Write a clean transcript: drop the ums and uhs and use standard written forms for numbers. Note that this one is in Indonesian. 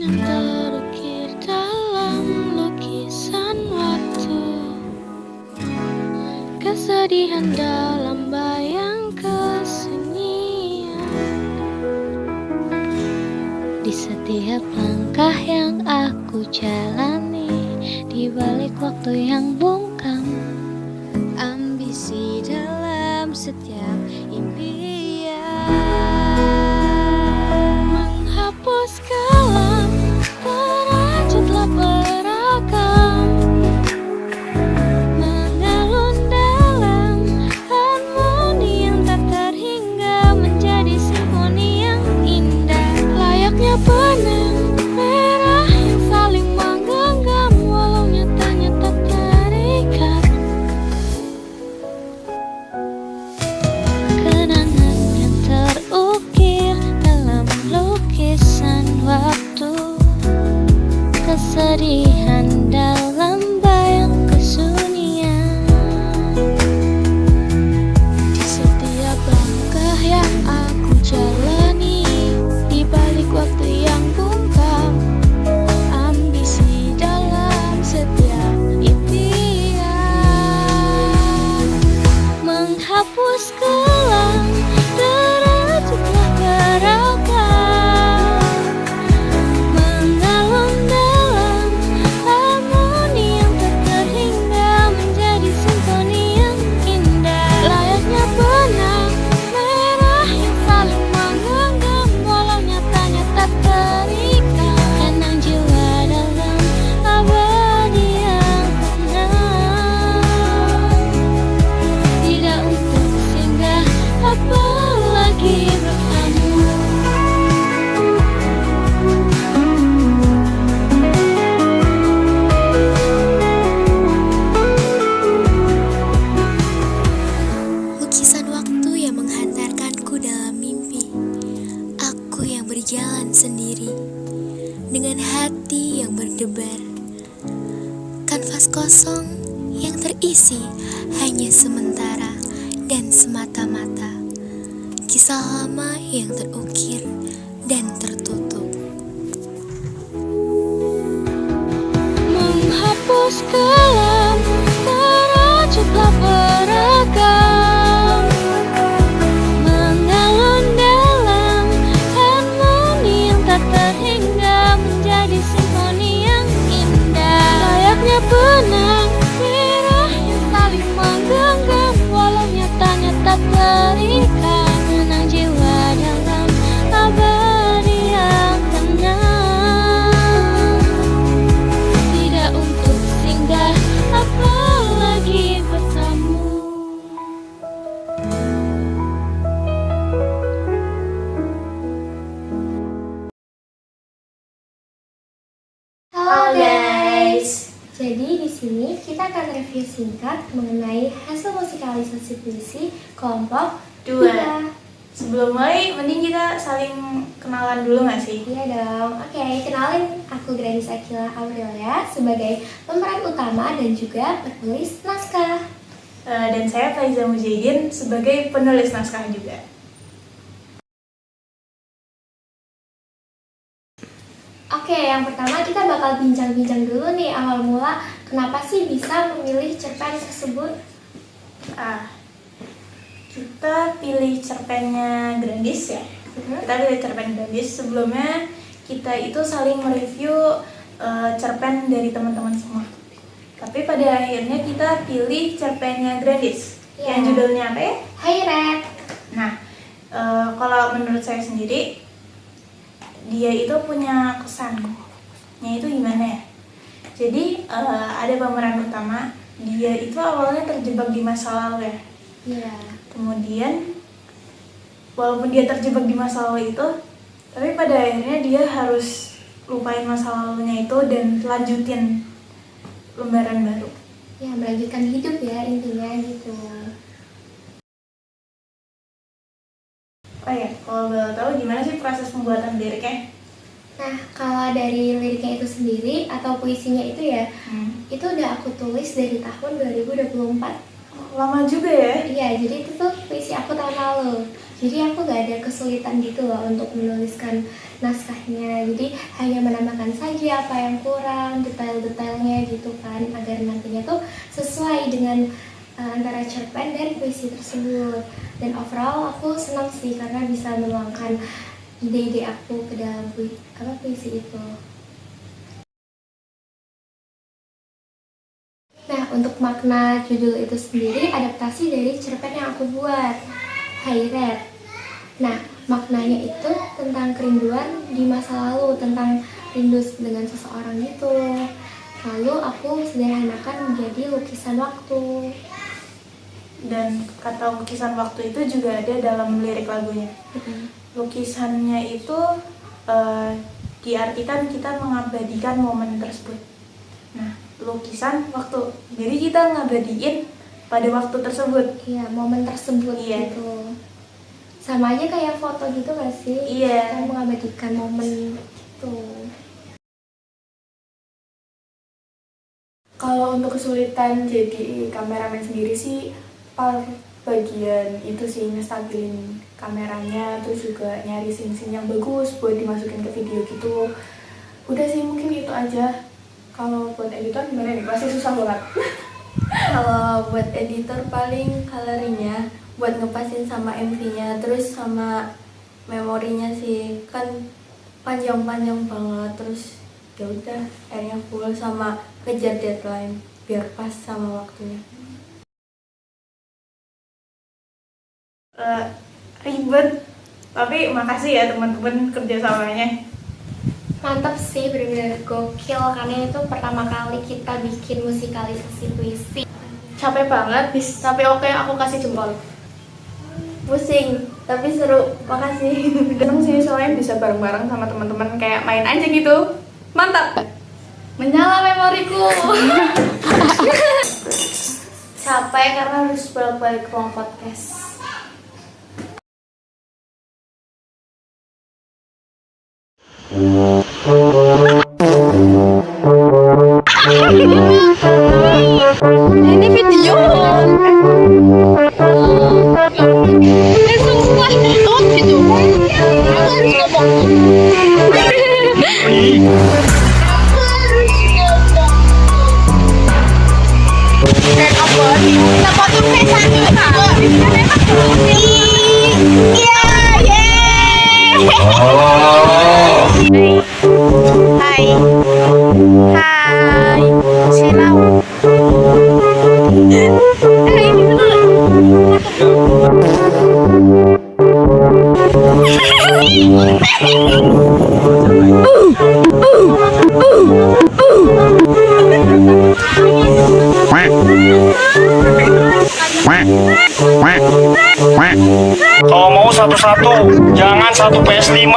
yang terukir dalam lukisan waktu, kesedihan dalam bayang kesunyian. Di setiap langkah yang aku jalani, di balik waktu yang bungkam, ambisi dalam setiap impian. Menghapus kelam, terajutlah beragam, mengalun dalam harmoni yang tak terhingga, menjadi simfoni yang indah. Layaknya benang merah yang saling menggenggam, walau nyatanya tak terikat. Kenangan yang terukir dalam lukisan waktu, kesedihan dalam bayang kesunyian. Di setiap langkah yang aku jalani, di balik waktu yang bungkam, ambisi dalam setiap impian. Menghapus kelam, terajutlah beragam, mengalun dalam harmoni yang tak terhingga, menjadi simfoni yang indah. Layaknya benang merah yang saling menggenggam, walau nyatanya tak terikat. Tenang jiwa dalam abadi yang tenang, tidak untuk singgah apalagi bertemu. Lukisan waktu yang menghantarkanku dalam mimpi. Aku yang berjalan sendiri dengan hati yang berdebar. Kanvas kosong yang terisi hanya sementara dan semata-mata kisah lama yang terukir dan tertutup. Menghapus kelam, terajutlah beragam, mengalun dalam harmoni yang tak terhingga, menjadi simfoni yang indah. Layaknya benang merah yang saling menggenggam, walau nyatanya tak terikat. Tenang jiwa dalam abadi yang tenang, tidak untuk singgah apalagi bertemu. Halo guys. Jadi di sini kita akan review singkat mengenai hasil musikalisasi puisi kelompok 2. Sebelum mulai, mending kita saling kenalan dulu nggak sih? Iya dong. Oke, kenalin, aku Grace Akila Aurelia sebagai pemeran utama dan juga penulis naskah. Dan saya Faiza Mujahidin sebagai penulis naskah juga. Oke, yang pertama kita bakal bincang-bincang dulu nih awal mula kenapa sih bisa memilih cerpen tersebut. Kita pilih cerpennya Grandis ya. Kita pilih cerpen Grandis. Sebelumnya kita itu saling mereview cerpen dari teman-teman semua. Tapi pada akhirnya kita pilih cerpennya Grandis. Iya. Yang judulnya apa ya? Hai Red. Nah, kalau menurut saya sendiri, dia itu punya kesannya itu gimana ya? Jadi ada pemeran utama, dia itu awalnya terjebak di masa lalu ya. Iya. Kemudian walaupun dia terjebak di masa lalu itu, tapi pada akhirnya dia harus lupain masa lalunya itu dan lanjutin lembaran baru. Ya, melanjutkan hidup ya intinya gitu. Oh ya, kalau boleh tahu gimana sih proses pembuatan liriknya? Nah, kalau dari liriknya itu sendiri atau puisinya itu ya, itu udah aku tulis dari tahun 2024. Lama juga ya? Iya, jadi itu tuh puisi aku tahun lalu. Jadi aku gak ada kesulitan gitu loh untuk menuliskan naskahnya. Jadi hanya menambahkan saja apa yang kurang, detail-detailnya gitu kan, agar nantinya tuh sesuai dengan antara cerpen dan puisi tersebut. Dan overall aku senang sih karena bisa menuangkan ide-ide aku ke dalam puisi itu. Nah, untuk makna judul itu sendiri adaptasi dari cerpen yang aku buat, Hayret. Nah, maknanya itu tentang kerinduan di masa lalu, tentang rindu dengan seseorang itu. Lalu aku sederhanakan menjadi lukisan waktu. Dan kata lukisan waktu itu juga ada dalam lirik lagunya. Lukisannya itu diartikan kita mengabadikan momen tersebut. Nah, lukisan waktu, jadi kita ngabadiin pada waktu tersebut. Iya, momen tersebut gitu. Sama aja kayak foto gitu gak sih? Iya. Kita mengabadikan momen itu. Kalau untuk kesulitan jadi kameramen sendiri sih, bagian itu sih ngestabilin kameranya, terus juga nyari scene-scene yang bagus buat dimasukin ke video gitu. Udah sih, mungkin itu aja. Kalau buat editor gimana nih? Pasti susah banget. Kalau buat editor paling coloringnya, buat ngepasin sama MV-nya, terus sama memorinya sih, kan panjang-panjang banget, terus ya udah akhirnya full sama kejar deadline biar pas sama waktunya. Ribet, tapi makasih ya teman-teman kerjasamanya. Mantap sih, benar-benar gokil karena itu pertama kali kita bikin musikalisasi puisi. Capek banget, tapi oke, aku kasih jempol. Pusing, tapi seru, makasih. Seneng sih soalnya bisa bareng-bareng sama teman-teman, kayak main aja gitu. Mantap. Menyala memoriku. Capek karena harus bolak-balik ruang podcast. Ini video. Sumpah, stop gitu. Aku harus ngomong. Dan apa nih? Dapat tuh Hai. Hai. Silau. Kalau mau satu-satu, jangan satu PS5.